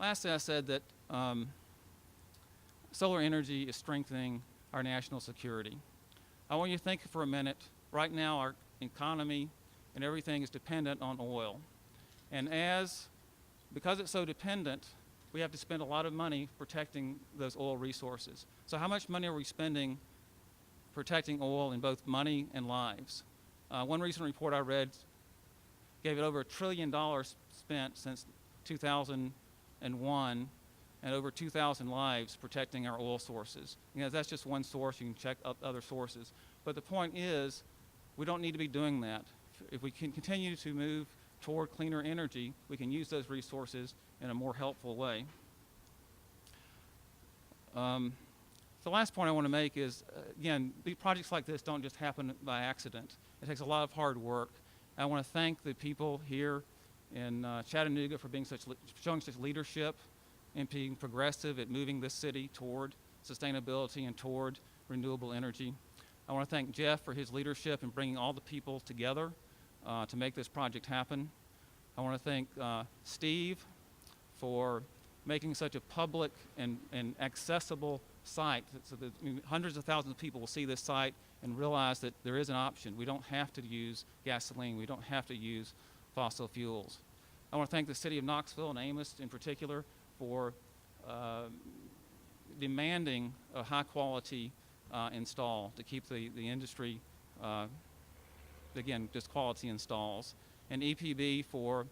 Lastly, I said that solar energy is strengthening our national security. I want you to think for a minute. Right now, our economy and everything is dependent on oil. And because it's so dependent, we have to spend a lot of money protecting those oil resources. So how much money are we spending protecting oil in both money and lives? One recent report I read gave it over $1 trillion spent since 2001, and over 2,000 lives protecting our oil sources. That's just one source. You can check up other sources. But the point is, we don't need to be doing that. If we can continue to move toward cleaner energy, we can use those resources in a more helpful way. The last point I want to make is, again, projects like this don't just happen by accident. It takes a lot of hard work. I want to thank the people here in Chattanooga for showing such leadership and being progressive at moving this city toward sustainability and toward renewable energy. I want to thank Jeff for his leadership in bringing all the people together to make this project happen. I want to thank Steve for making such a public and accessible site so that hundreds of thousands of people will see this site and realize that there is an option. We don't have to use gasoline. We don't have to use fossil fuels. I want to thank the city of Knoxville and Amos in particular for demanding a high-quality install to keep the industry, again, just quality installs. And EPB for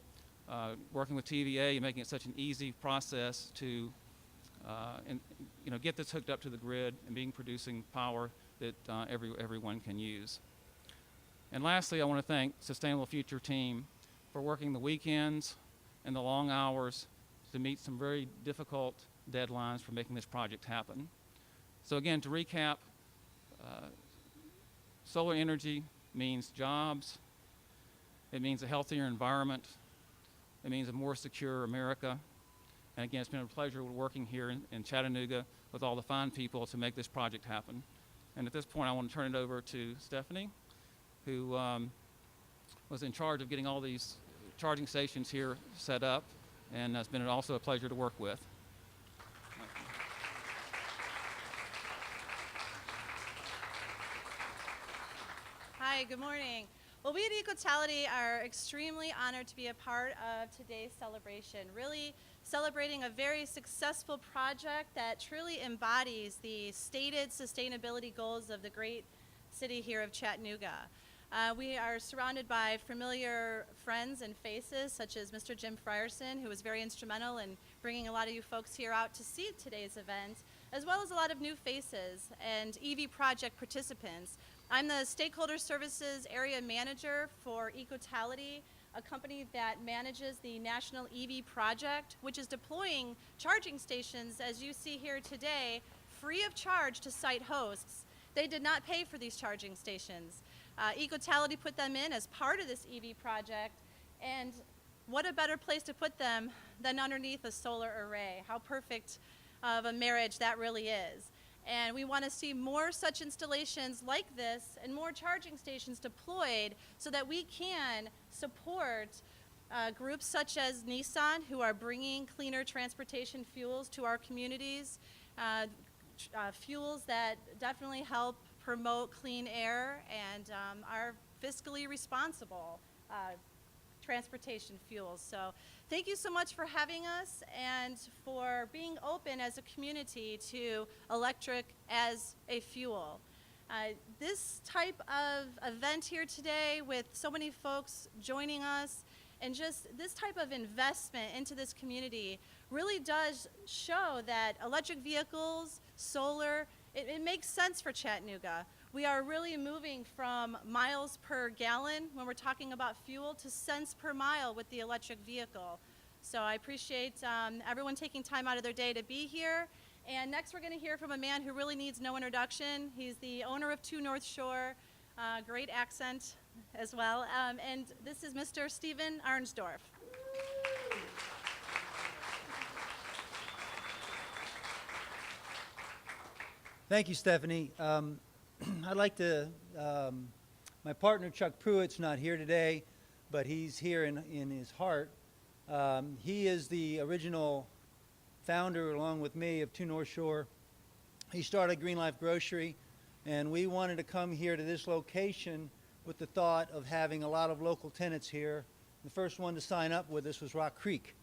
working with TVA and making it such an easy process to get this hooked up to the grid and producing power that everyone can use. And lastly, I want to thank Sustainable Future team for working the weekends and the long hours to meet some very difficult deadlines for making this project happen. So again, to recap, solar energy means jobs, it means a healthier environment, it means a more secure America. And again, it's been a pleasure working here in Chattanooga with all the fine people to make this project happen. And at this point, I want to turn it over to Stephanie, who was in charge of getting all these charging stations here set up, and it's been also a pleasure to work with. Hi, good morning. Well, we at ECOtality are extremely honored to be a part of today's celebration, really celebrating a very successful project that truly embodies the stated sustainability goals of the great city here of Chattanooga. We are surrounded by familiar friends and faces, such as Mr. Jim Frierson, who was very instrumental in bringing a lot of you folks here out to see today's event, as well as a lot of new faces and EV project participants. I'm the Stakeholder Services Area Manager for ECOtality, a company that manages the National EV Project, which is deploying charging stations, as you see here today, free of charge to site hosts. They did not pay for these charging stations. ECOtality put them in as part of this EV project, and what a better place to put them than underneath a solar array. How perfect of a marriage that really is. And we want to see more such installations like this and more charging stations deployed so that we can support groups such as Nissan, who are bringing cleaner transportation fuels to our communities, fuels that definitely help promote clean air and are fiscally responsible transportation fuels. So thank you so much for having us and for being open as a community to electric as a fuel. This type of event here today with so many folks joining us and just this type of investment into this community really does show that electric vehicles, solar, it makes sense for Chattanooga. We are really moving from miles per gallon when we're talking about fuel to cents per mile with the electric vehicle. So I appreciate everyone taking time out of their day to be here. And next we're going to hear from a man who really needs no introduction. He's the owner of NorthShore, great accent as well. And this is Mr. Steve Arnsdorff. Thank you, Stephanie. I'd like to, my partner Chuck Pruitt's not here today, but he's here in his heart. He is the original founder, along with me, of NorthShore. He started Green Life Grocery, and we wanted to come here to this location with the thought of having a lot of local tenants here. The first one to sign up with us was Rock Creek,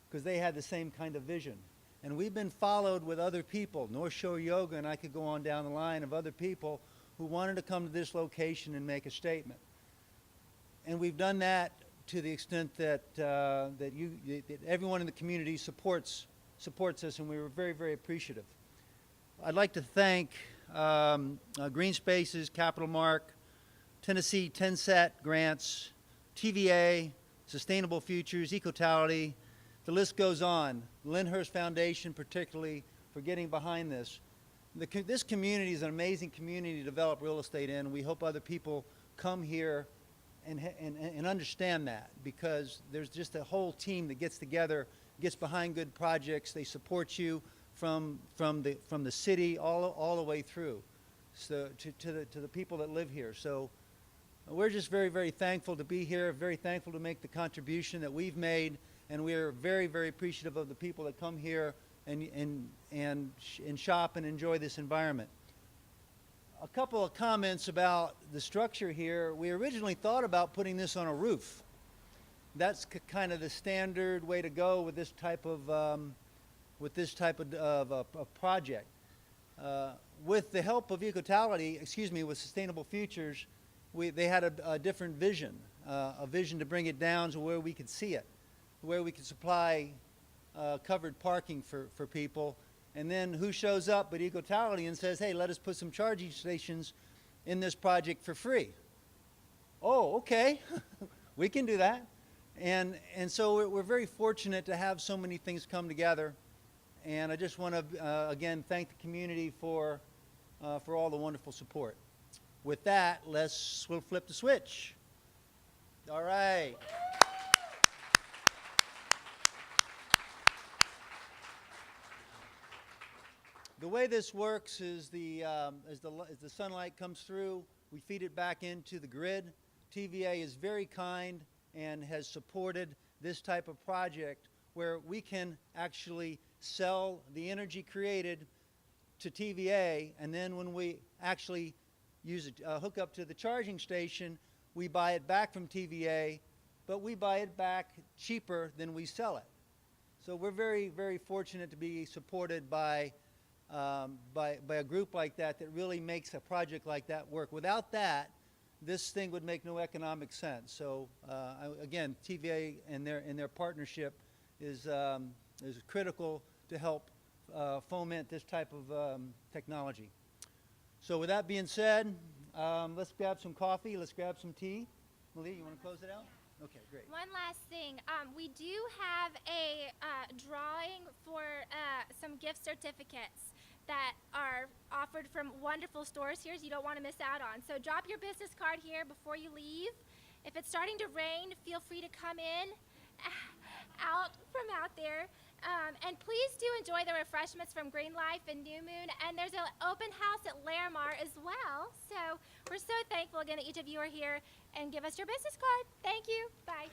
because they had the same kind of vision. And we've been followed with other people, North Shore Yoga, and I could go on down the line of other people who wanted to come to this location and make a statement. And we've done that to the extent that, that everyone in the community supports us, and we were very, very appreciative. I'd like to thank Green Spaces, Capital Mark, Tennessee 10-Set Grants, TVA, Sustainable Futures, ECOtality. The list goes on. The Lyndhurst Foundation, particularly, for getting behind this. This community is an amazing community to develop real estate in. We hope other people come here and understand that, because there's just a whole team that gets together, gets behind good projects. They support you from the city all the way through, so to the people that live here. So we're just very, very thankful to be here, very thankful to make the contribution that we've made, and we're very, very appreciative of the people that come here and shop and enjoy this environment. A couple of comments about the structure here. We originally thought about putting this on a roof. That's kind of the standard way to go with this type of project. With the help of ECOtality, with Sustainable Futures, they had a different vision, a vision to bring it down to where we could see it, where we could supply covered parking for people. And then who shows up but ECOtality and says, hey, let us put some charging stations in this project for free. Oh, okay, we can do that. And so we're very fortunate to have so many things come together. And I just want to, again, thank the community for all the wonderful support. With that, we'll flip the switch. All right. The way this works is as the sunlight comes through, we feed it back into the grid. TVA is very kind and has supported this type of project where we can actually sell the energy created to TVA, and then when we actually hook up to the charging station, we buy it back from TVA, but we buy it back cheaper than we sell it. So we're very, very fortunate to be supported by a group like that really makes a project like that work. Without that, this thing would make no economic sense. So again, TVA and their partnership is critical to help foment this type of technology. So with that being said, let's grab some coffee, let's grab some tea. Malia, you want to close it out? Okay, great. One last thing. We do have a drawing for some gift certificates that are offered from wonderful stores here, so you don't want to miss out on. So drop your business card here before you leave. If it's starting to rain, feel free to come in out there. And please do enjoy the refreshments from Green Life and New Moon. And there's an open house at Larimar as well. So we're so thankful again that each of you are here, and give us your business card. Thank you. Bye.